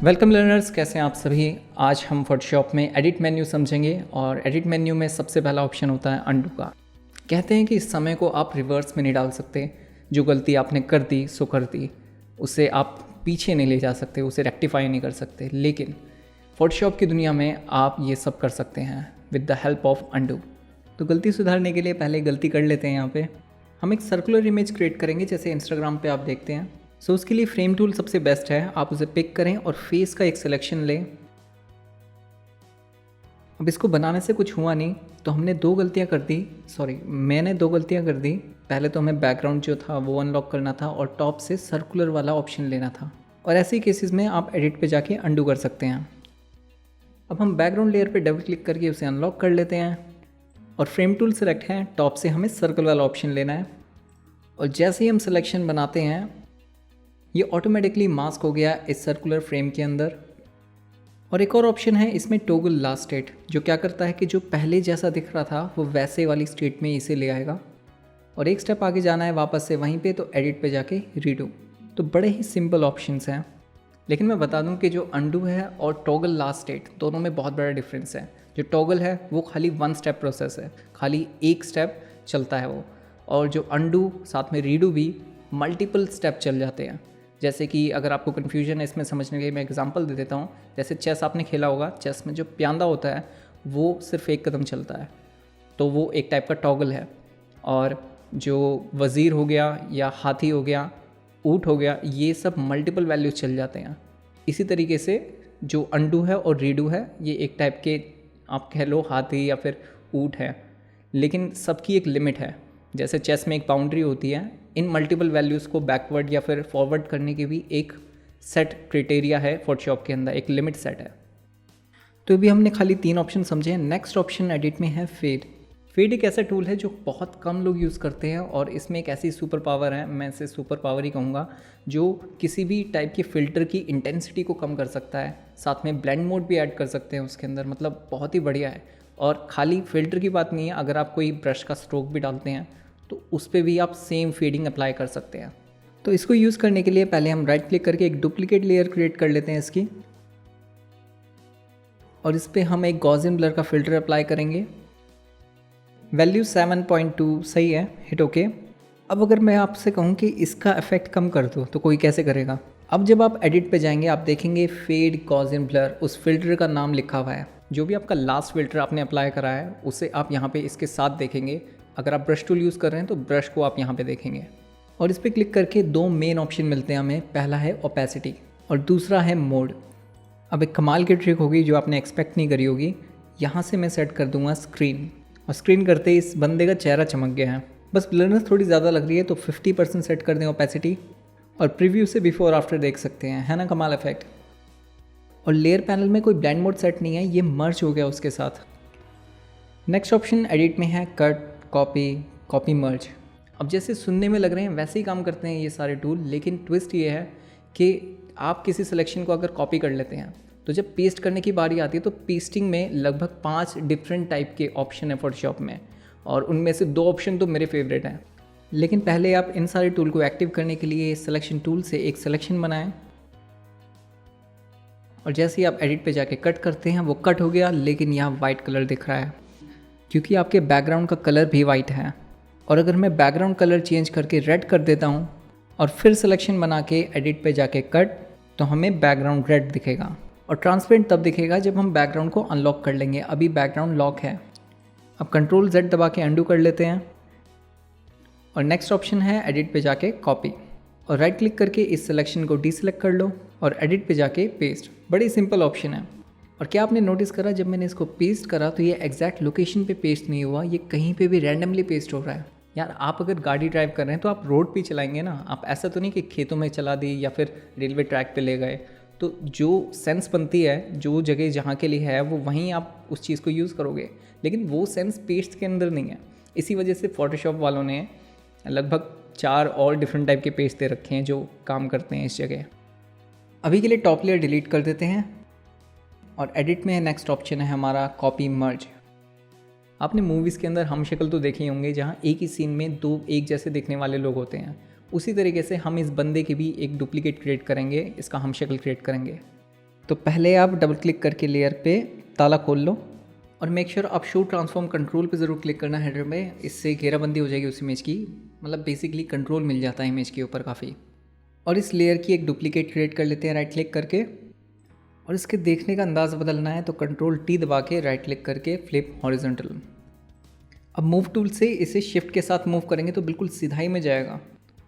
Welcome learners, कैसे हैं आप सभी। आज हम फोटोशॉप में एडिट मेन्यू समझेंगे और एडिट मेन्यू में सबसे पहला ऑप्शन होता है अंडू का। कहते हैं कि इस समय को आप रिवर्स में नहीं डाल सकते। जो गलती आपने कर दी सो कर दी, उसे आप पीछे नहीं ले जा सकते, उसे रेक्टिफाई नहीं कर सकते। लेकिन फोटोशॉप की दुनिया में आप ये सब कर सकते हैं with the help of undo. तो गलती सुधारने के लिए पहले गलती कर लेते हैं। यहाँ पे हम एक सर्कुलर इमेज क्रिएट करेंगे, जैसे इंस्टाग्राम पे आप देखते हैं। सो उसके लिए फ्रेम टूल सबसे बेस्ट है। आप उसे पिक करें और फेस का एक सिलेक्शन लें। अब इसको बनाने से कुछ हुआ नहीं, तो हमने मैंने दो गलतियां कर दी। पहले तो हमें बैकग्राउंड जो था वो अनलॉक करना था और टॉप से सर्कुलर वाला ऑप्शन लेना था। और ऐसे केसेस में आप एडिट पे जाके अंडू कर सकते हैं। अब हम बैकग्राउंड लेयर पे डबल क्लिक करके उसे अनलॉक कर लेते हैं और फ्रेम टूल सेलेक्ट है। टॉप से हमें सर्कल वाला ऑप्शन लेना है और जैसे ही हम सिलेक्शन बनाते हैं ये ऑटोमेटिकली मास्क हो गया इस सर्कुलर फ्रेम के अंदर। और एक और ऑप्शन है इसमें टॉगल लास्ट स्टेट, जो क्या करता है कि जो पहले जैसा दिख रहा था वो वैसे वाली स्टेट में इसे ले आएगा। और एक स्टेप आगे जाना है वापस से वहीं पे, तो एडिट पे जाके रीडू। तो बड़े ही सिंपल ऑप्शंस हैं। लेकिन मैं बता दूं कि जो अंडू है और टॉगल लास्ट स्टेट दोनों में बहुत बड़ा डिफरेंस है। जो टॉगल है वो खाली वन स्टेप प्रोसेस है, खाली एक स्टेप चलता है वो। और जो अंडू साथ में रीडू भी मल्टीपल स्टेप चल जाते हैं। जैसे कि अगर आपको कन्फ्यूजन है इसमें समझने के लिए मैं एग्जांपल दे देता हूँ। जैसे चेस आपने खेला होगा, चेस में जो प्यांदा होता है वो सिर्फ एक कदम चलता है, तो वो एक टाइप का टॉगल है। और जो वज़ीर हो गया या हाथी हो गया, ऊँट हो गया, ये सब मल्टीपल वैल्यूज चल जाते हैं। इसी तरीके से जो अंडू है और रीडू है ये एक टाइप के आप कह लो हाथी या फिर ऊँट है, लेकिन सबकी एक लिमिट है। जैसे चेस में एक बाउंड्री होती है, इन मल्टीपल वैल्यूज़ को बैकवर्ड या फिर फॉरवर्ड करने की भी एक सेट क्राइटेरिया है फोटोशॉप के अंदर, एक लिमिट सेट है। तो अभी हमने खाली 3 ऑप्शन समझे। नेक्स्ट ऑप्शन एडिट में है फेड। फेड एक ऐसा टूल है जो बहुत कम लोग यूज़ करते हैं और इसमें एक ऐसी सुपर पावर है, मैं इसे सुपर पावर ही कहूँगा, जो किसी भी टाइप के फ़िल्टर की इंटेंसिटी को कम कर सकता है। साथ में ब्लेंड मोड भी ऐड कर सकते हैं उसके अंदर, मतलब बहुत ही बढ़िया है। और खाली फ़िल्टर की बात नहीं है, अगर आप कोई ब्रश का स्ट्रोक भी डालते हैं तो उस पर भी आप सेम फेडिंग अप्लाई कर सकते हैं। तो इसको यूज़ करने के लिए पहले हम राइट क्लिक करके एक डुप्लीकेट लेयर क्रिएट कर लेते हैं इसकी, और इस पर हम एक गॉसियन ब्लर का फ़िल्टर अप्लाई करेंगे। वैल्यू 7.2 सही है, हिट ओके। अब अगर मैं आपसे कहूँ कि इसका इफेक्ट कम कर दो तो कोई कैसे करेगा। अब जब आप एडिट पे जाएंगे आप देखेंगे फेड गॉसियन ब्लर, उस फिल्टर का नाम लिखा हुआ है। जो भी आपका लास्ट फिल्टर आपने अप्लाई करा है उसे आप यहाँ पे इसके साथ देखेंगे। अगर आप ब्रश टूल यूज़ कर रहे हैं तो ब्रश को आप यहाँ पे देखेंगे और इस पर क्लिक करके 2 मेन ऑप्शन मिलते हैं हमें। पहला है ओपेसिटी और दूसरा है मोड। अब एक कमाल की ट्रिक होगी जो आपने एक्सपेक्ट नहीं करी होगी। यहाँ से मैं सेट कर दूंगा स्क्रीन, और स्क्रीन करते ही इस बंदे का चेहरा चमक गया है। बस ब्लरनेस थोड़ी ज़्यादा लग रही है तो 50% सेट कर दें ओपेसिटी, और प्रीव्यू से बिफोर आफ्टर देख सकते हैं, है ना कमाल इफेक्ट। और लेयर पैनल में कोई ब्लेंड मोड सेट नहीं है, ये मर्ज हो गया उसके साथ। नेक्स्ट ऑप्शन एडिट में है कट, कॉपी मर्ज। अब जैसे सुनने में लग रहे हैं वैसे ही काम करते हैं ये सारे टूल, लेकिन ट्विस्ट ये है कि आप किसी सिलेक्शन को अगर कॉपी कर लेते हैं तो जब पेस्ट करने की बारी आती है तो पेस्टिंग में लगभग 5 डिफरेंट टाइप के ऑप्शन है फोटोशॉप में, और उनमें से 2 ऑप्शन तो मेरे फेवरेट हैं। लेकिन पहले आप इन सारे टूल को एक्टिव करने के लिए सिलेक्शन टूल से एक सिलेक्शन बनाएं, और जैसे ही आप एडिट पे जाके कट करते हैं वो कट हो गया, लेकिन यहाँ वाइट कलर दिख रहा है क्योंकि आपके बैकग्राउंड का कलर भी वाइट है। और अगर मैं बैकग्राउंड कलर चेंज करके रेड कर देता हूँ और फिर सिलेक्शन बना के एडिट पे जाके कट, तो हमें बैकग्राउंड रेड दिखेगा। और ट्रांसपेरेंट तब दिखेगा जब हम बैकग्राउंड को अनलॉक कर लेंगे। अभी बैकग्राउंड लॉक है। अब कंट्रोल Z दबा के अंडू कर लेते हैं, और नेक्स्ट ऑप्शन है एडिट पे जाके कॉपी, और राइट क्लिक करके इस सिलेक्शन को डीसेलेक्ट कर लो और एडिट पे जाके पेस्ट। बड़ी सिंपल ऑप्शन है। और क्या आपने नोटिस करा, जब मैंने इसको पेस्ट करा तो ये एग्जैक्ट लोकेशन पे पेस्ट नहीं हुआ, ये कहीं पे भी रैंडमली पेस्ट हो रहा है। यार आप अगर गाड़ी ड्राइव कर रहे हैं तो आप रोड पे चलाएंगे ना, आप ऐसा तो नहीं कि खेतों में चला दी या फिर रेलवे ट्रैक पे ले गए। तो जो सेंस बनती है, जो जगह जहाँ के लिए है वो वहीं आप उस चीज़ को यूज़ करोगे, लेकिन वो सेंस पेस्ट के अंदर नहीं है। इसी वजह से फोटोशॉप वालों ने लगभग 4 और डिफरेंट टाइप के पेस्ट दे रखे हैं जो काम करते हैं इस जगह। अभी के लिए टॉप लेयर डिलीट कर देते हैं, और एडिट में नेक्स्ट ऑप्शन है हमारा कॉपी मर्ज। आपने मूवीज़ के अंदर हम शक्ल तो देखे होंगे जहाँ एक ही सीन में 2 एक जैसे दिखने वाले लोग होते हैं। उसी तरीके से हम इस बंदे की भी एक डुप्लीकेट क्रिएट करेंगे, इसका हम शक्ल क्रिएट करेंगे। तो पहले आप डबल क्लिक करके लेयर पे ताला खोल लो और मेक श्योर आप शो ट्रांसफॉर्म कंट्रोल पे ज़रूर क्लिक करना हेडर में, इससे घेराबंदी हो जाएगी उस इमेज की, मतलब बेसिकली कंट्रोल मिल जाता है इमेज के ऊपर काफ़ी। और इस लेयर की एक डुप्लीकेट क्रिएट कर लेते हैं राइट क्लिक करके, और इसके देखने का अंदाज़ बदलना है तो कंट्रोल टी दबा के राइट क्लिक करके फ्लिप हॉरिजॉन्टल। अब मूव टूल से इसे शिफ्ट के साथ मूव करेंगे तो बिल्कुल सीधाई में जाएगा,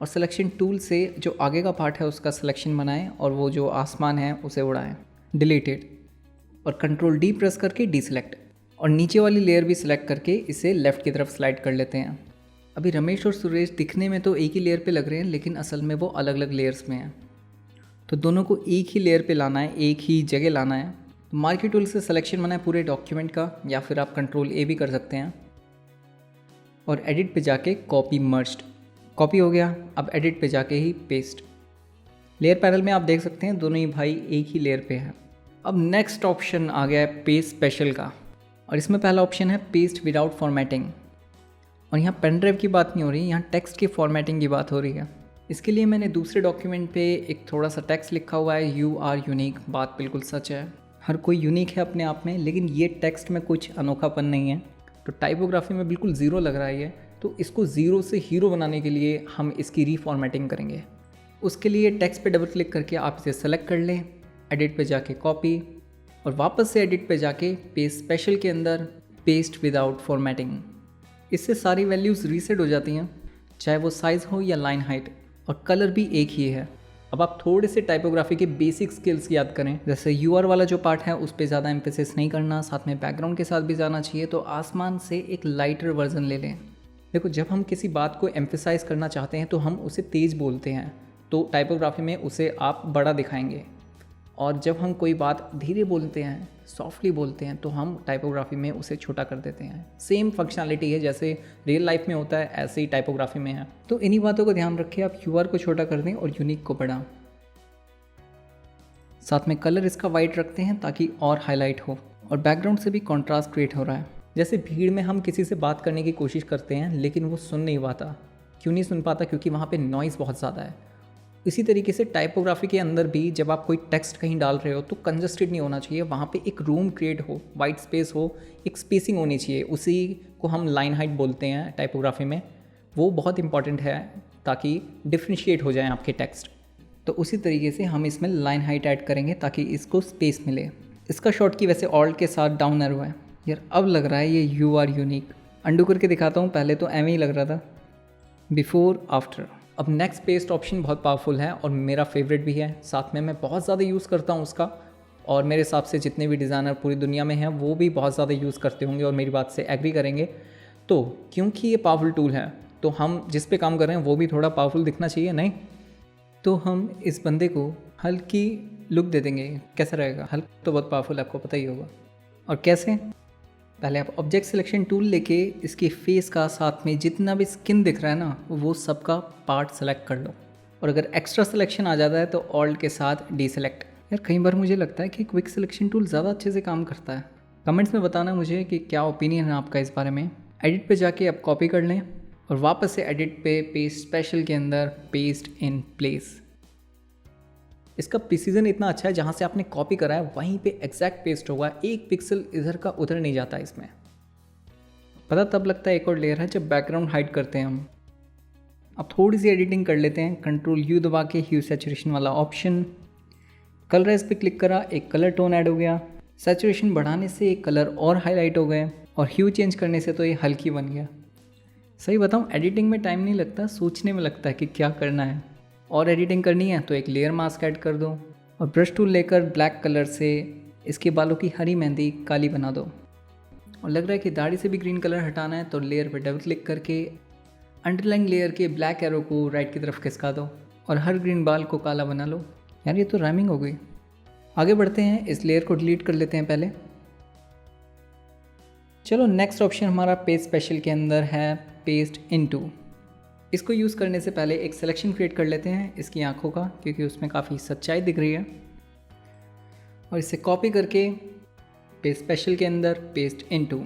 और सिलेक्शन टूल से जो आगे का पार्ट है उसका सिलेक्शन बनाएं और वो जो आसमान है उसे उड़ाएं, डिलीटेड, और कंट्रोल डी प्रेस करके डीसेलेक्ट, और नीचे वाली लेयर भी सिलेक्ट करके इसे लेफ़्ट की तरफ स्लाइड कर लेते हैं। अभी रमेश और सुरेश दिखने में तो एक ही लेयर पे लग रहे हैं, लेकिन असल में वो अलग अलग लेयर्स में हैं, तो दोनों को एक ही लेयर पे लाना है, एक ही जगह लाना है। तो मार्की टूल से सिलेक्शन बनाए पूरे डॉक्यूमेंट का, या फिर आप कंट्रोल ए भी कर सकते हैं, और एडिट पे जाके कॉपी मर्ज्ड, कॉपी हो गया। अब एडिट पे जाके ही पेस्ट। लेयर पैनल में आप देख सकते हैं दोनों ही भाई एक ही लेयर पे हैं। अब नेक्स्ट ऑप्शन आ गया है पेस्ट स्पेशल का, और इसमें पहला ऑप्शन है पेस्ट विदाउट फॉर्मेटिंग, और यहाँ पेन ड्राइव की बात नहीं हो रही, यहाँ टेक्स्ट की फॉर्मेटिंग की बात हो रही है। इसके लिए मैंने दूसरे डॉक्यूमेंट पे एक थोड़ा सा टेक्स्ट लिखा हुआ है, यू आर यूनिक। बात बिल्कुल सच है, हर कोई यूनिक है अपने आप में, लेकिन ये टेक्स्ट में कुछ अनोखापन नहीं है, तो टाइपोग्राफी में बिल्कुल ज़ीरो लग रहा है ये। तो इसको ज़ीरो से हीरो बनाने के लिए हम इसकी रीफॉर्मेटिंग करेंगे। उसके लिए टेक्स्ट पे डबल क्लिक करके आप इसे सेलेक्ट कर लें, एडिट पे जाके कॉपी, और वापस से एडिट पे जाके पेस्ट स्पेशल के अंदर पेस्ट विदाउट फॉर्मेटिंग। इससे सारी वैल्यूज़ रीसेट हो जाती हैं, चाहे वो साइज़ हो या लाइन हाइट, और कलर भी एक ही है। अब आप थोड़े से टाइपोग्राफी के बेसिक स्किल्स याद करें, जैसे यूआर वाला जो पार्ट है उस पर ज़्यादा एम्फेसिस नहीं करना, साथ में बैकग्राउंड के साथ भी जाना चाहिए, तो आसमान से एक लाइटर वर्जन ले लें। देखो, जब हम किसी बात को एम्फेसाइज करना चाहते हैं तो हम उसे तेज़ बोलते हैं, तो टाइपोग्राफी में उसे आप बड़ा दिखाएंगे, और जब हम कोई बात धीरे बोलते हैं, सॉफ्टली बोलते हैं, तो हम टाइपोग्राफी में उसे छोटा कर देते हैं। सेम फंक्शनैलिटी है जैसे रियल लाइफ में होता है, ऐसे ही टाइपोग्राफी में है। तो इन्हीं बातों को ध्यान रखें, आप यूआर को छोटा कर दें और यूनिक को बड़ा। साथ में कलर इसका वाइट रखते हैं ताकि और हाईलाइट हो, और बैकग्राउंड से भी कॉन्ट्रास्ट क्रिएट हो रहा है। जैसे भीड़ में हम किसी से बात करने की कोशिश करते हैं लेकिन वो सुन नहीं पाता। क्यों नहीं सुन पाता? क्योंकि वहाँ पे नॉइज़ बहुत ज़्यादा है। इसी तरीके से टाइपोग्राफी के अंदर भी जब आप कोई टेक्स्ट कहीं डाल रहे हो तो कंजस्टेड नहीं होना चाहिए, वहाँ पे एक रूम क्रिएट हो, वाइट स्पेस हो, एक स्पेसिंग होनी चाहिए। उसी को हम लाइन हाइट बोलते हैं टाइपोग्राफी में। वो बहुत इंपॉर्टेंट है ताकि डिफ्रेंशिएट हो जाए आपके टेक्स्ट। तो उसी तरीके से हम इसमें लाइन हाइट ऐड करेंगे ताकि इसको स्पेस मिले। इसका शॉर्ट की वैसे ऑल्ट के साथ डाउन एरो है। यार अब लग रहा है ये यू आर यूनिक। अंडू करके दिखाता हूँ, पहले तो एम ही लग रहा था। Before after. अब नेक्स्ट पेस्ट ऑप्शन बहुत पावरफुल है और मेरा फेवरेट भी है, साथ में मैं बहुत ज़्यादा यूज़ करता हूँ उसका, और मेरे हिसाब से जितने भी डिज़ाइनर पूरी दुनिया में हैं वो भी बहुत ज़्यादा यूज़ करते होंगे और मेरी बात से एग्री करेंगे। तो क्योंकि ये पावरफुल टूल है तो हम जिस पे काम कर रहे हैं वो भी थोड़ा पावरफुल दिखना चाहिए, नहीं? तो हम इस बंदे को हल्की लुक दे देंगे। कैसा रहेगा? हल्का तो बहुत पावरफुल, आपको पता ही होगा। और कैसे? पहले आप ऑब्जेक्ट सिलेक्शन टूल लेके इसके फेस का, साथ में जितना भी स्किन दिख रहा है ना, वो सबका पार्ट सेलेक्ट कर लो, और अगर एक्स्ट्रा सिलेक्शन आ जाता है तो ऑल्ट के साथ डीसेलेक्ट। यार कई बार मुझे लगता है कि क्विक सिलेक्शन टूल ज़्यादा अच्छे से काम करता है। कमेंट्स में बताना मुझे कि क्या ओपिनियन है आपका इस बारे में। एडिट पे जाके आप कॉपी कर लें और वापस से एडिट पे पेस्ट स्पेशल के अंदर पेस्ट इन प्लेस। इसका प्रिसीजन इतना अच्छा है, जहाँ से आपने कॉपी करा है वहीं पे एग्जैक्ट पेस्ट होगा, एक पिक्सल इधर का उधर नहीं जाता इसमें। पता तब लगता है एक और लेयर है जब बैकग्राउंड हाइड करते हैं हम। अब थोड़ी सी एडिटिंग कर लेते हैं, कंट्रोल यू दबा के ह्यू सैचुरेशन वाला ऑप्शन, कलराइज पे क्लिक करा, एक कलर टोन ऐड हो गया। सैचुरेशन बढ़ाने से एक कलर और हाईलाइट हो गए, और ह्यू चेंज करने से तो ये हल्की बन गया। सही बताऊँ, एडिटिंग में टाइम नहीं लगता, सोचने में लगता है कि क्या करना है। और एडिटिंग करनी है तो एक लेयर मास्क ऐड कर दो, और ब्रश टूल लेकर ब्लैक कलर से इसके बालों की हरी मेहंदी काली बना दो। और लग रहा है कि दाढ़ी से भी ग्रीन कलर हटाना है तो लेयर पर डबल क्लिक करके अंडरलाइन लेयर के ब्लैक एरो को राइट की तरफ खिसका दो, और हर ग्रीन बाल को काला बना लो। यार ये तो राइमिंग हो गई। आगे बढ़ते हैं, इस लेयर को डिलीट कर लेते हैं पहले। चलो नेक्स्ट ऑप्शन हमारा पेज स्पेशल के अंदर है पेस्ट इनटू। इसको यूज़ करने से पहले एक सिलेक्शन क्रिएट कर लेते हैं इसकी आंखों का, क्योंकि उसमें काफ़ी सच्चाई दिख रही है, और इसे कॉपी करके पेस्ट स्पेशल के अंदर पेस्ट इनटू।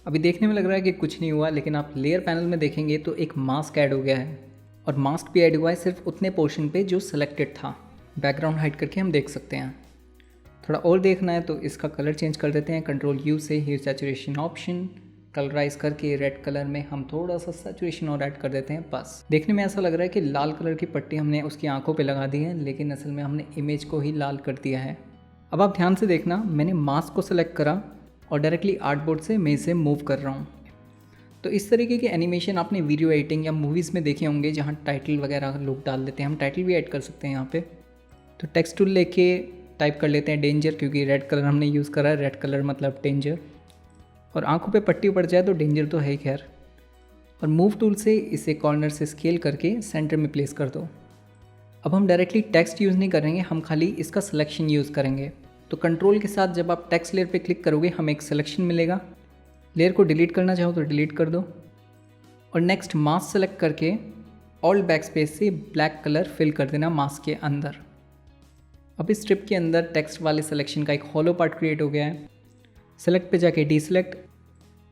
अभी देखने में लग रहा है कि कुछ नहीं हुआ, लेकिन आप लेयर पैनल में देखेंगे तो एक मास्क ऐड हो गया है, और मास्क भी ऐड हुआ है सिर्फ उतने पोर्शन पे जो सिलेक्टेड था। बैकग्राउंड हाइड करके हम देख सकते हैं। थोड़ा और देखना है तो इसका कलर चेंज कर देते हैं, कंट्रोल यू से ह्यू सैचुरेशन ऑप्शन, कलराइज करके रेड कलर में हम थोड़ा सा सैचुरेशन और ऐड कर देते हैं। बस देखने में ऐसा लग रहा है कि लाल कलर की पट्टी हमने उसकी आंखों पे लगा दी है, लेकिन असल में हमने इमेज को ही लाल कर दिया है। अब आप ध्यान से देखना, मैंने मास्क को सेलेक्ट करा और डायरेक्टली आर्टबोर्ड से मैं इसे मूव कर रहा हूँ। तो इस तरीके के एनिमेशन आपने वीडियो एडिटिंग या मूवीज़ में देखे होंगे, जहाँ टाइटल वगैरह लोग डाल देते हैं। हम टाइटल भी ऐड कर सकते हैं यहाँ पे। तो टेक्स्ट टूल लेके टाइप कर लेते हैं डेंजर, क्योंकि रेड कलर हमने यूज़ करा है, रेड कलर मतलब डेंजर। और आंखों पे पट्टी पड़ जाए तो डेंजर तो है ही खैर। और मूव टूल से इसे कॉर्नर से स्केल करके सेंटर में प्लेस कर दो। अब हम डायरेक्टली टेक्स्ट यूज़ नहीं करेंगे, हम खाली इसका सिलेक्शन यूज़ करेंगे। तो कंट्रोल के साथ जब आप टेक्स्ट लेयर पे क्लिक करोगे हमें एक सिलेक्शन मिलेगा। लेयर को डिलीट करना चाहो तो डिलीट कर दो और नेक्स्ट मास्क सेलेक्ट करके ऑल्ट बैक स्पेस से ब्लैक कलर फिल कर देना मास्क के अंदर। अब इस स्ट्रिप के अंदर टेक्स्ट वाले सिलेक्शन का एक हॉलो पार्ट क्रिएट हो गया है। सेलेक्ट पे जाके डीसेलेक्ट,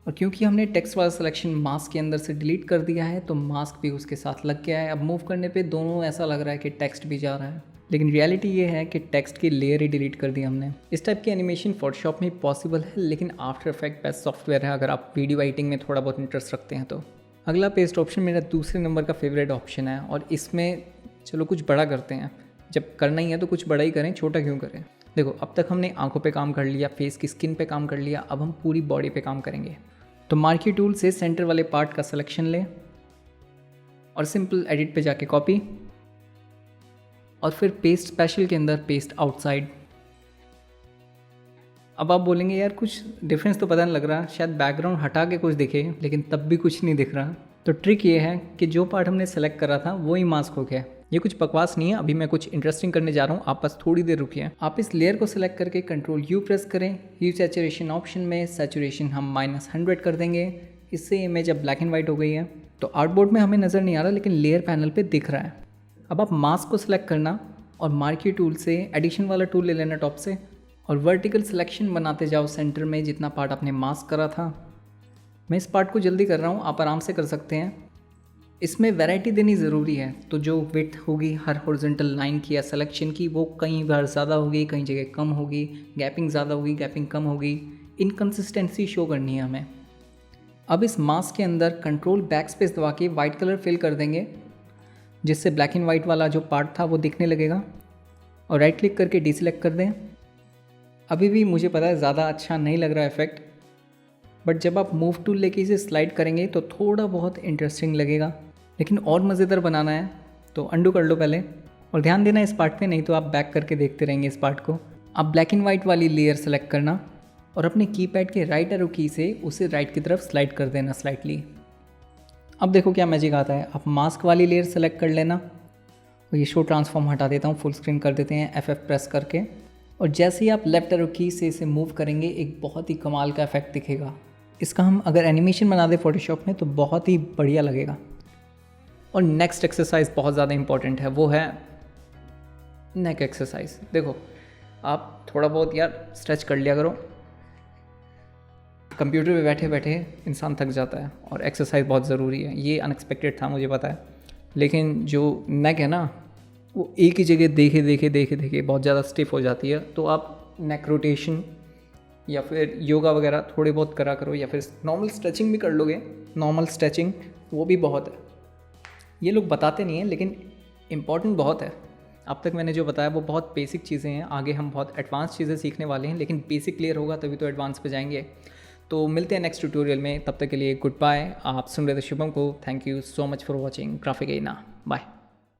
और क्योंकि हमने टेक्स्ट वाला सिलेक्शन मास्क के अंदर से डिलीट कर दिया है तो मास्क भी उसके साथ लग गया है। अब मूव करने पे दोनों ऐसा लग रहा है कि टेक्स्ट भी जा रहा है, लेकिन रियलिटी ये है कि टेक्स्ट की लेयर ही डिलीट कर दी हमने। इस टाइप की एनिमेशन फोटोशॉप में पॉसिबल है, लेकिन आफ्टर इफेक्ट बेस्ट सॉफ्टवेयर है अगर आप वीडियो एडिटिंग में थोड़ा बहुत इंटरेस्ट रखते हैं तो। अगला पेस्ट ऑप्शन मेरा दूसरे नंबर का फेवरेट ऑप्शन है, और इसमें चलो कुछ बड़ा करते हैं। जब करना ही है तो कुछ बड़ा ही करें, छोटा क्यों करें। देखो अब तक हमने आंखों पे काम कर लिया, फेस की स्किन पे काम कर लिया, अब हम पूरी बॉडी पे काम करेंगे। तो मार्की टूल से सेंटर वाले पार्ट का सिलेक्शन लें और सिंपल एडिट पे जाके कॉपी, और फिर पेस्ट स्पेशल के अंदर पेस्ट आउटसाइड। अब आप बोलेंगे यार कुछ डिफरेंस तो पता नहीं लग रहा, शायद बैकग्राउंड हटा के कुछ दिखे, लेकिन तब भी कुछ नहीं दिख रहा। तो ट्रिक ये है कि जो पार्ट हमने सेलेक्ट करा था वो ही मास्क हो गया। ये कुछ बकवास नहीं है, अभी मैं कुछ इंटरेस्टिंग करने जा रहा हूँ, आप बस थोड़ी देर रुकिए। आप इस लेयर को सिलेक्ट करके कंट्रोल यू प्रेस करें, ह्यू सैचुरेशन ऑप्शन में सैचुरेशन हम -100 कर देंगे। इससे इमेज अब ब्लैक एंड वाइट हो गई है। तो आर्टबोर्ड में हमें नज़र नहीं आ रहा, लेकिन लेयर पैनल पे दिख रहा है। अब आप मास्क को सिलेक्ट करना और मार्की टूल से एडिशन वाला टूल ले लेना टॉप से, और वर्टिकल सिलेक्शन बनाते जाओ सेंटर में जितना पार्ट आपने मास्क करा था। मैं इस पार्ट को जल्दी कर रहा हूँ, आप आराम से कर सकते हैं। इसमें वैरायटी देनी ज़रूरी है, तो जो विड्थ होगी हर हॉरिजॉन्टल लाइन की या सिलेक्शन की वो कई बार ज़्यादा होगी, कई जगह कम होगी, गैपिंग ज़्यादा होगी, गैपिंग कम होगी, इनकन्सिस्टेंसी शो करनी है हमें। अब इस मास्क के अंदर कंट्रोल बैक स्पेस दबा के वाइट कलर फिल कर देंगे, जिससे ब्लैक एंड वाइट वाला जो पार्ट था वो दिखने लगेगा, और राइट क्लिक करके डीसेलेक्ट कर दें। अभी भी मुझे पता है ज़्यादा अच्छा नहीं लग रहा इफेक्ट, बट जब आप मूव टूल लेके इसे स्लाइड करेंगे तो थोड़ा बहुत इंटरेस्टिंग लगेगा। लेकिन और मज़ेदार बनाना है तो अंडू कर लो पहले, और ध्यान देना इस पार्ट पे, नहीं तो आप बैक करके देखते रहेंगे इस पार्ट को। आप ब्लैक एंड वाइट वाली लेयर सेलेक्ट करना और अपने कीपैड के राइट एरो की से उसे राइट की तरफ स्लाइड कर देना स्लाइटली। अब देखो क्या मैजिक आता है। आप मास्क वाली लेयर सेलेक्ट कर लेना, और ये शो ट्रांसफॉर्म हटा देता हूँ, फुल स्क्रीन कर देते हैं FF प्रेस करके, और जैसे ही आप लेफ्ट एरो की से इसे मूव करेंगे एक बहुत ही कमाल का इफेक्ट दिखेगा। इसका हम अगर एनिमेशन बना दें फोटोशॉप में तो बहुत ही बढ़िया लगेगा। और नेक्स्ट एक्सरसाइज बहुत ज़्यादा इंपॉर्टेंट है, वो है नेक एक्सरसाइज। देखो आप थोड़ा बहुत यार स्ट्रेच कर लिया करो, कंप्यूटर पे बैठे बैठे इंसान थक जाता है, और एक्सरसाइज बहुत ज़रूरी है। ये अनएक्सपेक्टेड था मुझे पता है, लेकिन जो नेक है ना वो एक ही जगह देखे देखे बहुत ज़्यादा स्टिफ हो जाती है। तो आप नेक रोटेशन या फिर योगा वगैरह थोड़े बहुत करा करो, या फिर नॉर्मल स्ट्रेचिंग भी कर लोगे। नॉर्मल स्ट्रेचिंग वो भी बहुत है, ये लोग बताते नहीं हैं लेकिन इम्पॉर्टेंट बहुत है। अब तक मैंने जो बताया वो बहुत बेसिक चीज़ें हैं, आगे हम बहुत एडवांस चीज़ें सीखने वाले हैं, लेकिन बेसिक क्लियर होगा तभी तो एडवांस पे जाएंगे। तो मिलते हैं नेक्स्ट ट्यूटोरियल में, तब तक के लिए गुड बाय। आप सुन रहे थे शुभम को। Thank you so much for watching Graphic Arena. Bye.